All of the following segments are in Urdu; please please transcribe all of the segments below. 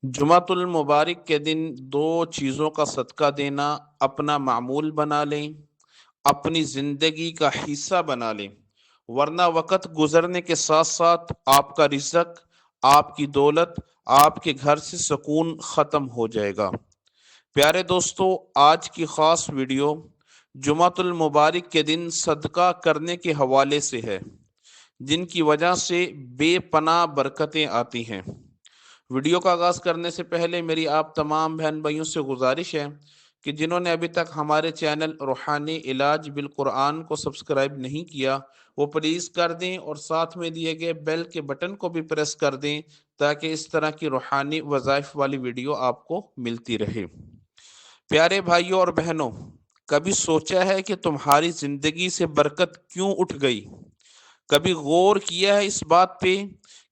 جمعۃ المبارک کے دن دو چیزوں کا صدقہ دینا اپنا معمول بنا لیں، اپنی زندگی کا حصہ بنا لیں، ورنہ وقت گزرنے کے ساتھ ساتھ آپ کا رزق، آپ کی دولت، آپ کے گھر سے سکون ختم ہو جائے گا۔ پیارے دوستو، آج کی خاص ویڈیو جمعۃ المبارک کے دن صدقہ کرنے کے حوالے سے ہے، جن کی وجہ سے بے پناہ برکتیں آتی ہیں۔ ویڈیو کا آغاز کرنے سے پہلے میری آپ تمام بہن بھائیوں سے گزارش ہے کہ جنہوں نے ابھی تک ہمارے چینل روحانی علاج بالقرآن کو سبسکرائب نہیں کیا، وہ پلیز کر دیں اور ساتھ میں دیے گئے بیل کے بٹن کو بھی پریس کر دیں تاکہ اس طرح کی روحانی وظائف والی ویڈیو آپ کو ملتی رہے۔ پیارے بھائیوں اور بہنوں، کبھی سوچا ہے کہ تمہاری زندگی سے برکت کیوں اٹھ گئی؟ کبھی غور کیا ہے اس بات پہ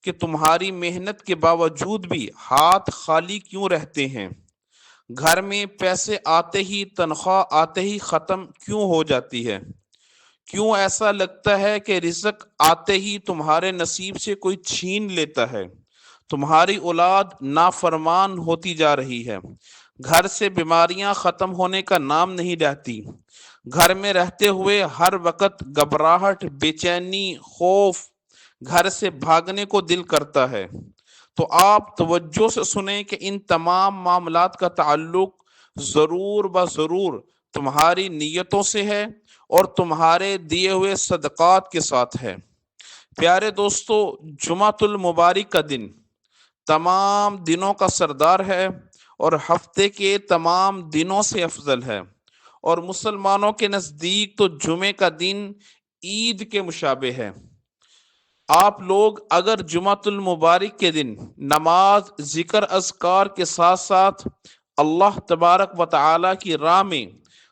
کہ تمہاری محنت کے باوجود بھی ہاتھ خالی کیوں رہتے ہیں؟ گھر میں پیسے آتے ہی، تنخواہ آتے ہی ختم کیوں ہو جاتی ہے؟ کیوں ایسا لگتا ہے کہ رزق آتے ہی تمہارے نصیب سے کوئی چھین لیتا ہے؟ تمہاری اولاد نافرمان ہوتی جا رہی ہے، گھر سے بیماریاں ختم ہونے کا نام نہیں لیتی، گھر میں رہتے ہوئے ہر وقت گھبراہٹ، بے چینی، خوف، گھر سے بھاگنے کو دل کرتا ہے۔ تو آپ توجہ سے سنیں کہ ان تمام معاملات کا تعلق ضرور ضرور تمہاری نیتوں سے ہے اور تمہارے دیے ہوئے صدقات کے ساتھ ہے۔ پیارے دوستو، جمعۃ المبارک کا دن تمام دنوں کا سردار ہے اور ہفتے کے تمام دنوں سے افضل ہے، اور مسلمانوں کے نزدیک تو جمعے کا دن عید کے مشابہ ہے۔ آپ لوگ اگر جمعۃ المبارک کے دن نماز، ذکر، اذکار کے ساتھ ساتھ اللہ تبارک و تعالی کی راہ میں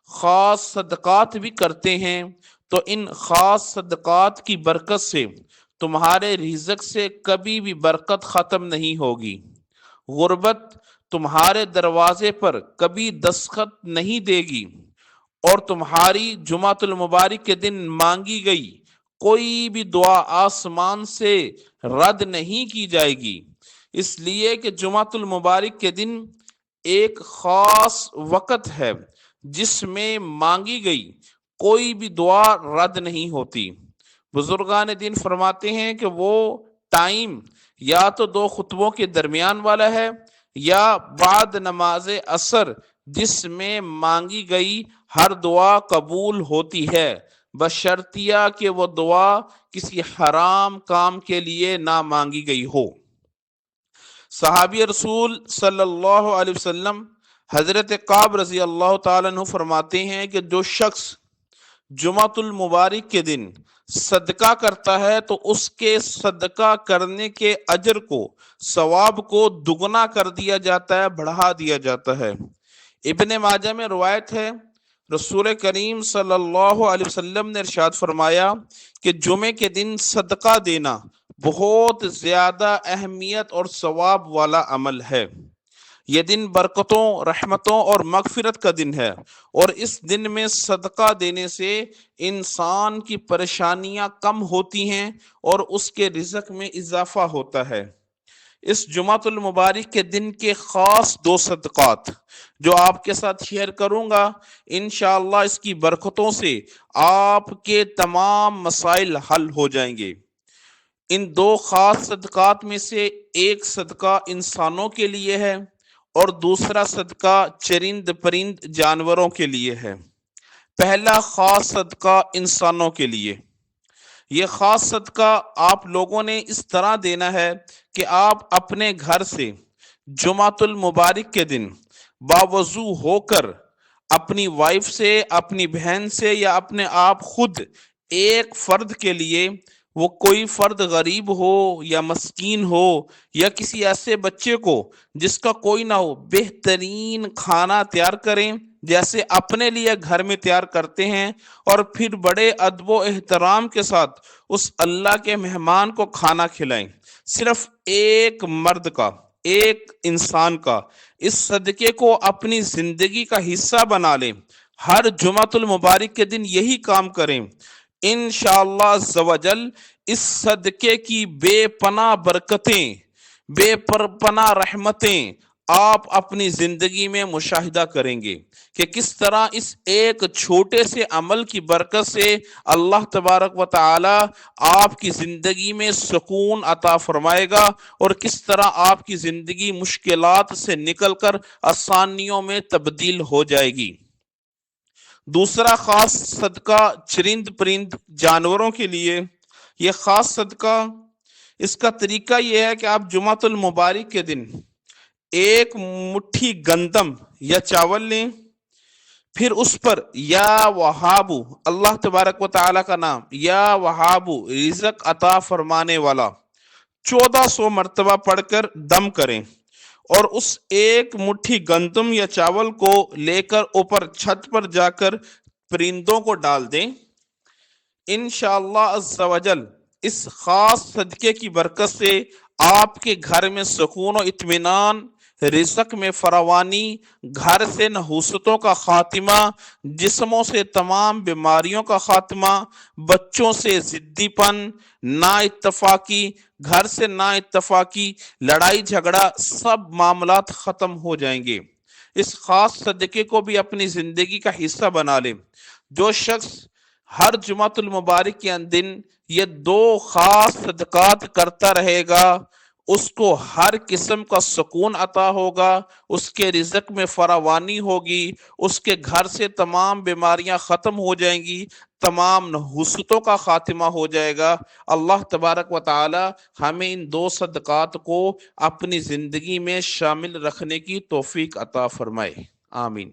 خاص صدقات بھی کرتے ہیں تو ان خاص صدقات کی برکت سے تمہارے رزق سے کبھی بھی برکت ختم نہیں ہوگی۔ غربت تمہارے دروازے پر کبھی دستخط نہیں دے گی، اور تمہاری جمعۃ المبارک کے دن مانگی گئی کوئی بھی دعا آسمان سے رد نہیں کی جائے گی، اس لیے کہ جمعۃ المبارک کے دن ایک خاص وقت ہے جس میں مانگی گئی کوئی بھی دعا رد نہیں ہوتی۔ بزرگان دین فرماتے ہیں کہ وہ ٹائم یا تو دو خطبوں کے درمیان والا ہے یا بعد نماز عصر، جس میں مانگی گئی ہر دعا قبول ہوتی ہے، بشرطیہ کہ وہ دعا کسی حرام کام کے لیے نہ مانگی گئی ہو۔ صحابی رسول صلی اللہ علیہ وسلم حضرت کعب رضی اللہ تعالیٰ عنہ فرماتے ہیں کہ جو شخص جمعۃ المبارک کے دن صدقہ کرتا ہے تو اس کے صدقہ کرنے کے اجر کو، ثواب کو دگنا کر دیا جاتا ہے، بڑھا دیا جاتا ہے۔ ابن ماجہ میں روایت ہے، رسول کریم صلی اللہ علیہ وسلم نے ارشاد فرمایا کہ جمعے کے دن صدقہ دینا بہت زیادہ اہمیت اور ثواب والا عمل ہے۔ یہ دن برکتوں، رحمتوں اور مغفرت کا دن ہے، اور اس دن میں صدقہ دینے سے انسان کی پریشانیاں کم ہوتی ہیں اور اس کے رزق میں اضافہ ہوتا ہے۔ اس جمعۃ المبارک کے دن کے خاص دو صدقات جو آپ کے ساتھ شیئر کروں گا، انشاءاللہ اس کی برکتوں سے آپ کے تمام مسائل حل ہو جائیں گے۔ ان دو خاص صدقات میں سے ایک صدقہ انسانوں کے لیے ہے اور دوسرا صدقہ چرند پرند جانوروں کے لیے ہے۔ پہلا خاص صدقہ انسانوں کے لیے۔ یہ خاص صدقہ آپ لوگوں نے اس طرح دینا ہے کہ آپ اپنے گھر سے جمعۃ المبارک کے دن باوضو ہو کر اپنی وائف سے، اپنی بہن سے یا اپنے آپ خود ایک فرد کے لیے، وہ کوئی فرد غریب ہو یا مسکین ہو یا کسی ایسے بچے کو جس کا کوئی نہ ہو، بہترین کھانا تیار کریں جیسے اپنے لیے گھر میں تیار کرتے ہیں، اور پھر بڑے ادب و احترام کے ساتھ اس اللہ کے مہمان کو کھانا کھلائیں، صرف ایک مرد کا، ایک انسان کا۔ اس صدقے کو اپنی زندگی کا حصہ بنا لیں، ہر جمعۃ المبارک کے دن یہی کام کریں، انشاءاللہ عز و جل اس صدقے کی بے پناہ برکتیں، بے پناہ رحمتیں آپ اپنی زندگی میں مشاہدہ کریں گے کہ کس طرح اس ایک چھوٹے سے عمل کی برکت سے اللہ تبارک و تعالی آپ کی زندگی میں سکون عطا فرمائے گا، اور کس طرح آپ کی زندگی مشکلات سے نکل کر آسانیوں میں تبدیل ہو جائے گی۔ دوسرا خاص صدقہ چرند پرند جانوروں کے لیے، یہ خاص صدقہ، اس کا طریقہ یہ ہے کہ آپ جمعۃ المبارک کے دن ایک مٹھی گندم یا چاول لیں، پھر اس پر یا وہابو، اللہ تبارک و تعالی کا نام، یا وہابو رزق عطا فرمانے والا، 1400 مرتبہ پڑھ کر دم کریں، اور اس ایک مٹھی گندم یا چاول کو لے کر اوپر چھت پر جا کر پرندوں کو ڈال دیں۔ انشاءاللہ عز و جل اس خاص صدقے کی برکت سے آپ کے گھر میں سکون و اطمینان، رزق میں فراوانی، گھر سے نحوستوں کا خاتمہ، جسموں سے تمام بیماریوں کا خاتمہ، بچوں سے ضدی پن، نا اتفاقی، گھر سے نا اتفاقی، لڑائی جھگڑا، سب معاملات ختم ہو جائیں گے۔ اس خاص صدقے کو بھی اپنی زندگی کا حصہ بنا لیں۔ جو شخص ہر جمعۃ المبارک کے دن یہ 2 خاص صدقات کرتا رہے گا، اس کو ہر قسم کا سکون عطا ہوگا، اس کے رزق میں فراوانی ہوگی، اس کے گھر سے تمام بیماریاں ختم ہو جائیں گی، تمام نحوستوں کا خاتمہ ہو جائے گا۔ اللہ تبارک و تعالی ہمیں ان 2 صدقات کو اپنی زندگی میں شامل رکھنے کی توفیق عطا فرمائے، آمین۔